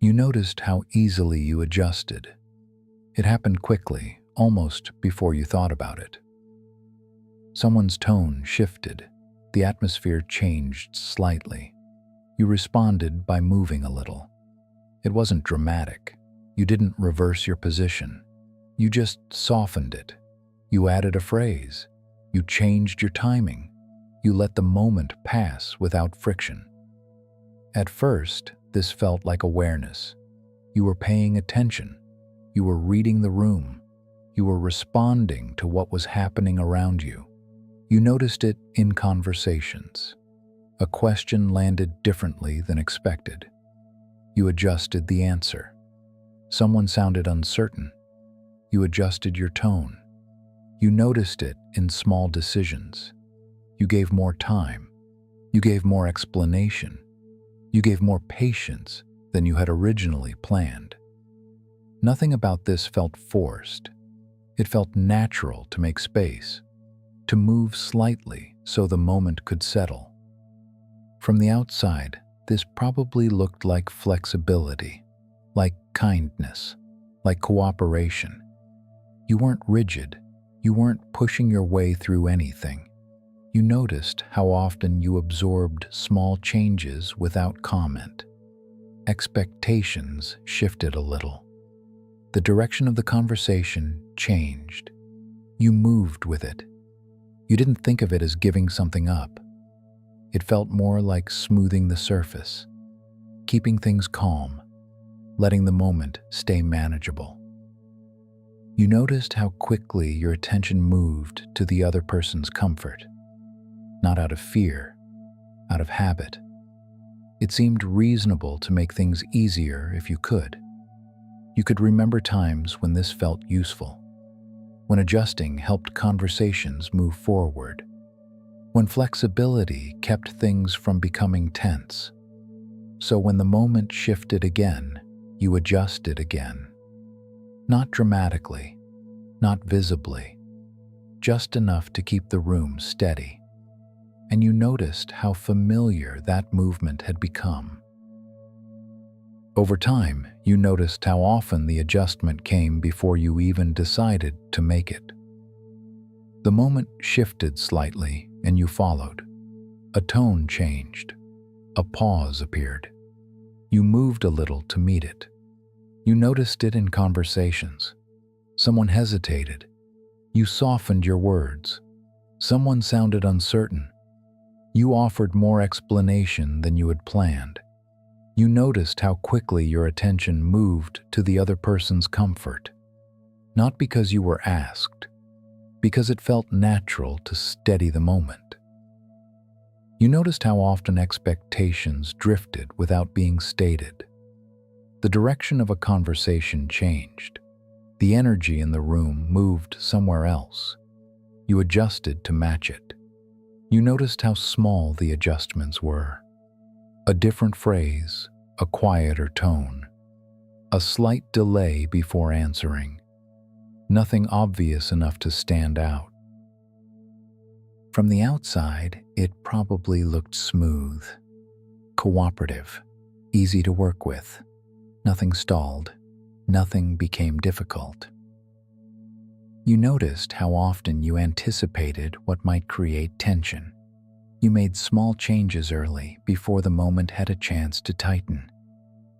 You noticed how easily you adjusted. It happened quickly, almost before you thought about it. Someone's tone shifted. The atmosphere changed slightly. You responded by moving a little. It wasn't dramatic. You didn't reverse your position. You just softened it. You added a phrase. You changed your timing. You let the moment pass without friction. At first, this felt like awareness. You were paying attention. You were reading the room. You were responding to what was happening around you. You noticed it in conversations. A question landed differently than expected. You adjusted the answer. Someone sounded uncertain. You adjusted your tone. You noticed it in small decisions. You gave more time. You gave more explanation. You gave more patience than you had originally planned. Nothing about this felt forced. It felt natural to make space, to move slightly so the moment could settle. From the outside, this probably looked like flexibility, like kindness, like cooperation. You weren't rigid. You weren't pushing your way through anything. You noticed how often you absorbed small changes without comment. Expectations shifted a little. The direction of the conversation changed. You moved with it. You didn't think of it as giving something up. It felt more like smoothing the surface, keeping things calm, letting the moment stay manageable. You noticed how quickly your attention moved to the other person's comfort, not out of fear, out of habit. It seemed reasonable to make things easier if you could. You could remember times when this felt useful, when adjusting helped conversations move forward, when flexibility kept things from becoming tense. So when the moment shifted again, you adjusted again. Not dramatically, not visibly, just enough to keep the room steady. And you noticed how familiar that movement had become. Over time, you noticed how often the adjustment came before you even decided to make it. The moment shifted slightly and you followed. A tone changed. A pause appeared. You moved a little to meet it. You noticed it in conversations. Someone hesitated. You softened your words. Someone sounded uncertain. You offered more explanation than you had planned. You noticed how quickly your attention moved to the other person's comfort. Not because you were asked, because it felt natural to steady the moment. You noticed how often expectations drifted without being stated. The direction of a conversation changed. The energy in the room moved somewhere else. You adjusted to match it. You noticed how small the adjustments were. A different phrase, a quieter tone, a slight delay before answering. Nothing obvious enough to stand out. From the outside, it probably looked smooth, cooperative, easy to work with. Nothing stalled. Nothing became difficult. You noticed how often you anticipated what might create tension. You made small changes early before the moment had a chance to tighten.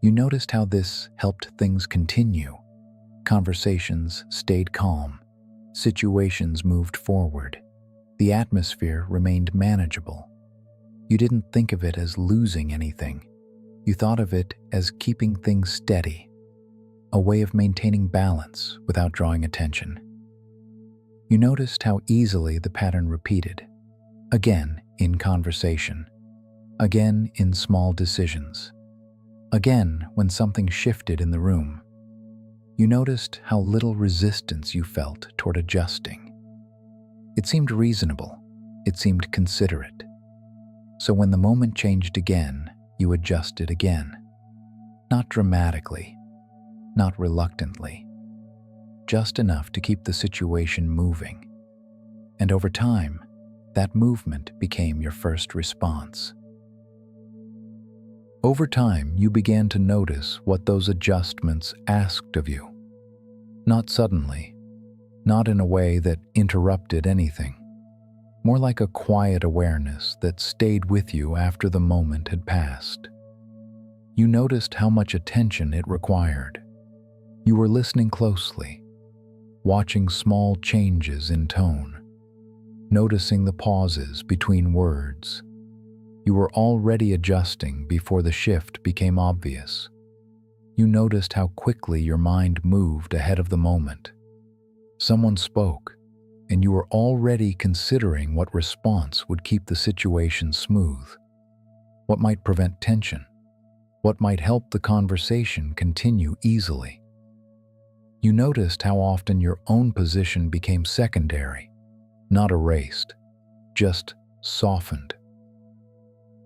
You noticed how this helped things continue. Conversations stayed calm. Situations moved forward. The atmosphere remained manageable. You didn't think of it as losing anything. You thought of it as keeping things steady, a way of maintaining balance without drawing attention. You noticed how easily the pattern repeated, again in conversation, again in small decisions, again when something shifted in the room. You noticed how little resistance you felt toward adjusting. It seemed reasonable. It seemed considerate. So when the moment changed again, you adjusted again. Not dramatically, not reluctantly, just enough to keep the situation moving. And over time, that movement became your first response. Over time, you began to notice what those adjustments asked of you. Not suddenly, not in a way that interrupted anything. More like a quiet awareness that stayed with you after the moment had passed. You noticed how much attention it required. You were listening closely, watching small changes in tone, noticing the pauses between words. You were already adjusting before the shift became obvious. You noticed how quickly your mind moved ahead of the moment. Someone spoke, and you were already considering what response would keep the situation smooth, what might prevent tension, what might help the conversation continue easily. You noticed how often your own position became secondary, not erased, just softened.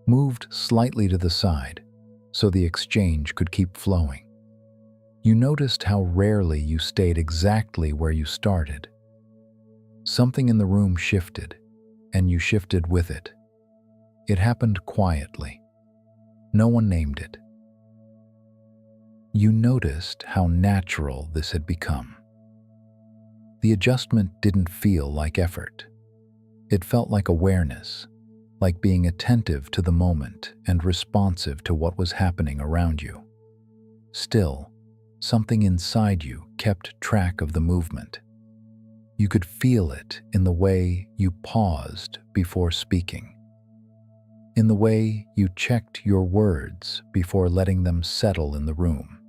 Moved slightly to the side so the exchange could keep flowing. You noticed how rarely you stayed exactly where you started. Something in the room shifted, and you shifted with it. It happened quietly. No one named it. You noticed how natural this had become. The adjustment didn't feel like effort. It felt like awareness, like being attentive to the moment and responsive to what was happening around you. Still, something inside you kept track of the movement. You could feel it in the way you paused before speaking, in the way you checked your words before letting them settle in the room.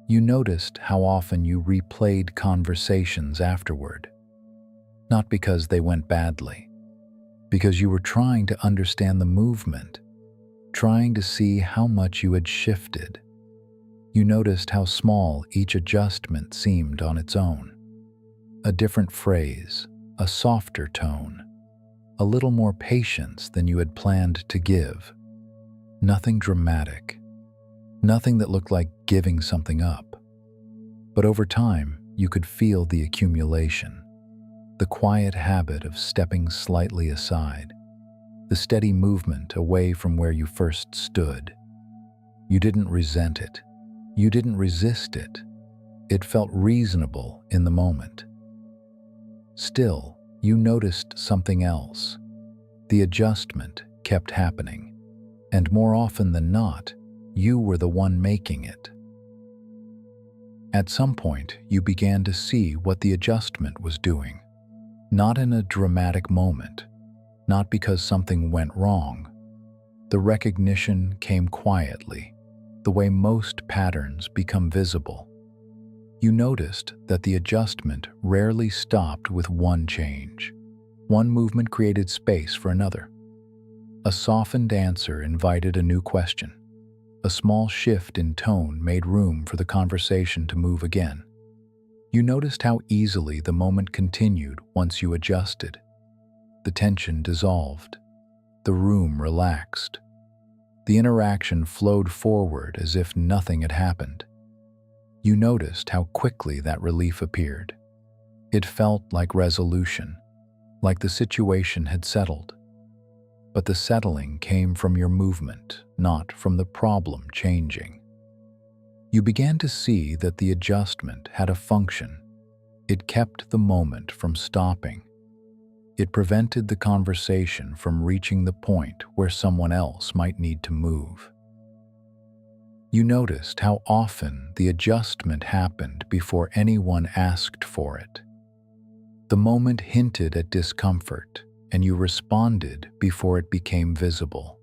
You noticed how often you replayed conversations afterward, not because they went badly, because you were trying to understand the movement, trying to see how much you had shifted. You noticed how small each adjustment seemed on its own. A different phrase, a softer tone, a little more patience than you had planned to give. Nothing dramatic, nothing that looked like giving something up. But over time, you could feel the accumulation, the quiet habit of stepping slightly aside, the steady movement away from where you first stood. You didn't resent it. You didn't resist it. It felt reasonable in the moment. Still, you noticed something else. The adjustment kept happening, and more often than not, you were the one making it. At some point, you began to see what the adjustment was doing. Not in a dramatic moment, not because something went wrong. The recognition came quietly, the way most patterns become visible. You noticed that the adjustment rarely stopped with one change. One movement created space for another. A softened answer invited a new question. A small shift in tone made room for the conversation to move again. You noticed how easily the moment continued once you adjusted. The tension dissolved. The room relaxed. The interaction flowed forward as if nothing had happened. You noticed how quickly that relief appeared. It felt like resolution, like the situation had settled. But the settling came from your movement, not from the problem changing. You began to see that the adjustment had a function. It kept the moment from stopping. It prevented the conversation from reaching the point where someone else might need to move. You noticed how often the adjustment happened before anyone asked for it. The moment hinted at discomfort, and you responded before it became visible.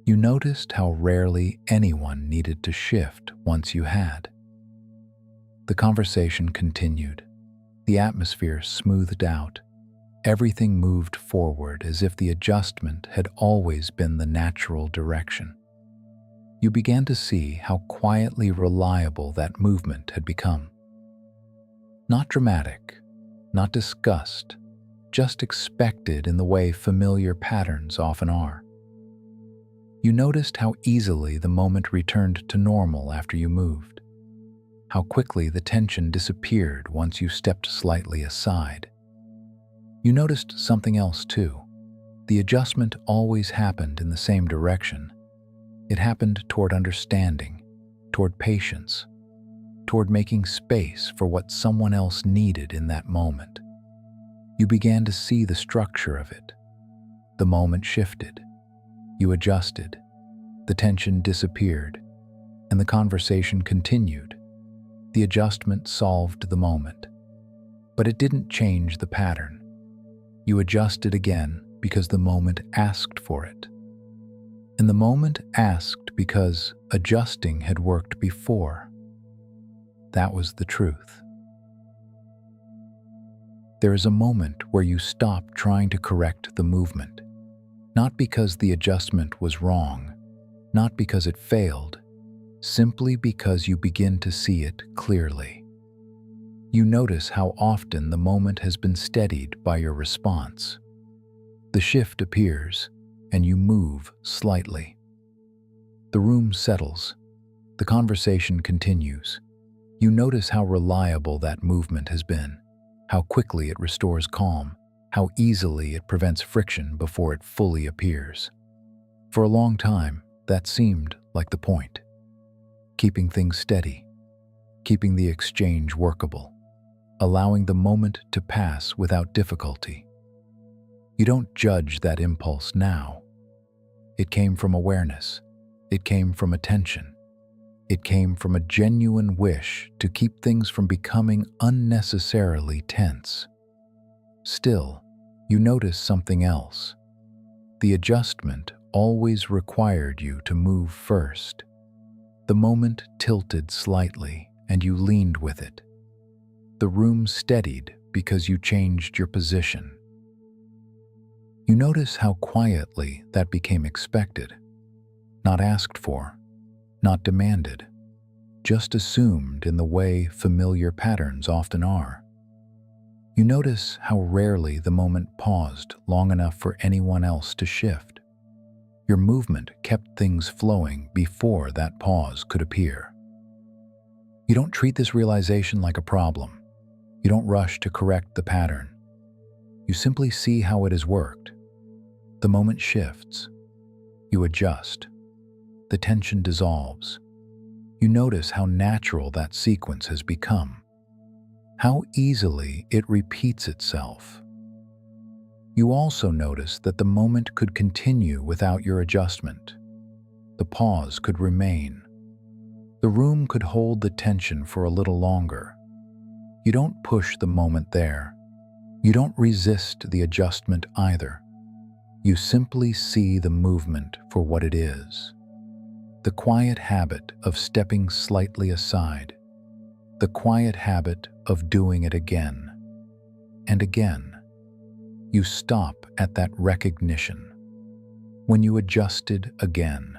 You noticed how rarely anyone needed to shift once you had. The conversation continued. The atmosphere smoothed out. Everything moved forward as if the adjustment had always been the natural direction. You began to see how quietly reliable that movement had become. Not dramatic, not discussed, just expected in the way familiar patterns often are. You noticed how easily the moment returned to normal after you moved, how quickly the tension disappeared once you stepped slightly aside. You noticed something else too. The adjustment always happened in the same direction. It happened toward understanding, toward patience, toward making space for what someone else needed in that moment. You began to see the structure of it. The moment shifted. You adjusted. The tension disappeared, and the conversation continued. The adjustment solved the moment, but it didn't change the pattern. You adjusted again because the moment asked for it. And the moment asked because adjusting had worked before. That was the truth. There is a moment where you stop trying to correct the movement, not because the adjustment was wrong, not because it failed, simply because you begin to see it clearly. You notice how often the moment has been steadied by your response. The shift appears, and you move slightly. The room settles. The conversation continues. You notice how reliable that movement has been, how quickly it restores calm, how easily it prevents friction before it fully appears. For a long time, that seemed like the point. Keeping things steady, keeping the exchange workable, allowing the moment to pass without difficulty. You don't judge that impulse now. It came from awareness. It came from attention. It came from a genuine wish to keep things from becoming unnecessarily tense. Still, you notice something else. The adjustment always required you to move first. The moment tilted slightly, and you leaned with it. The room steadied because you changed your position. You notice how quietly that became expected, not asked for, not demanded, just assumed in the way familiar patterns often are. You notice how rarely the moment paused long enough for anyone else to shift. Your movement kept things flowing before that pause could appear. You don't treat this realization like a problem. You don't rush to correct the pattern. You simply see how it has worked. The moment shifts. You adjust. The tension dissolves. You notice how natural that sequence has become. How easily it repeats itself. You also notice that the moment could continue without your adjustment. The pause could remain. The room could hold the tension for a little longer. You don't push the moment there. You don't resist the adjustment either. You simply see the movement for what it is. The quiet habit of stepping slightly aside. The quiet habit of doing it again and again. You stop at that recognition. When you adjusted again,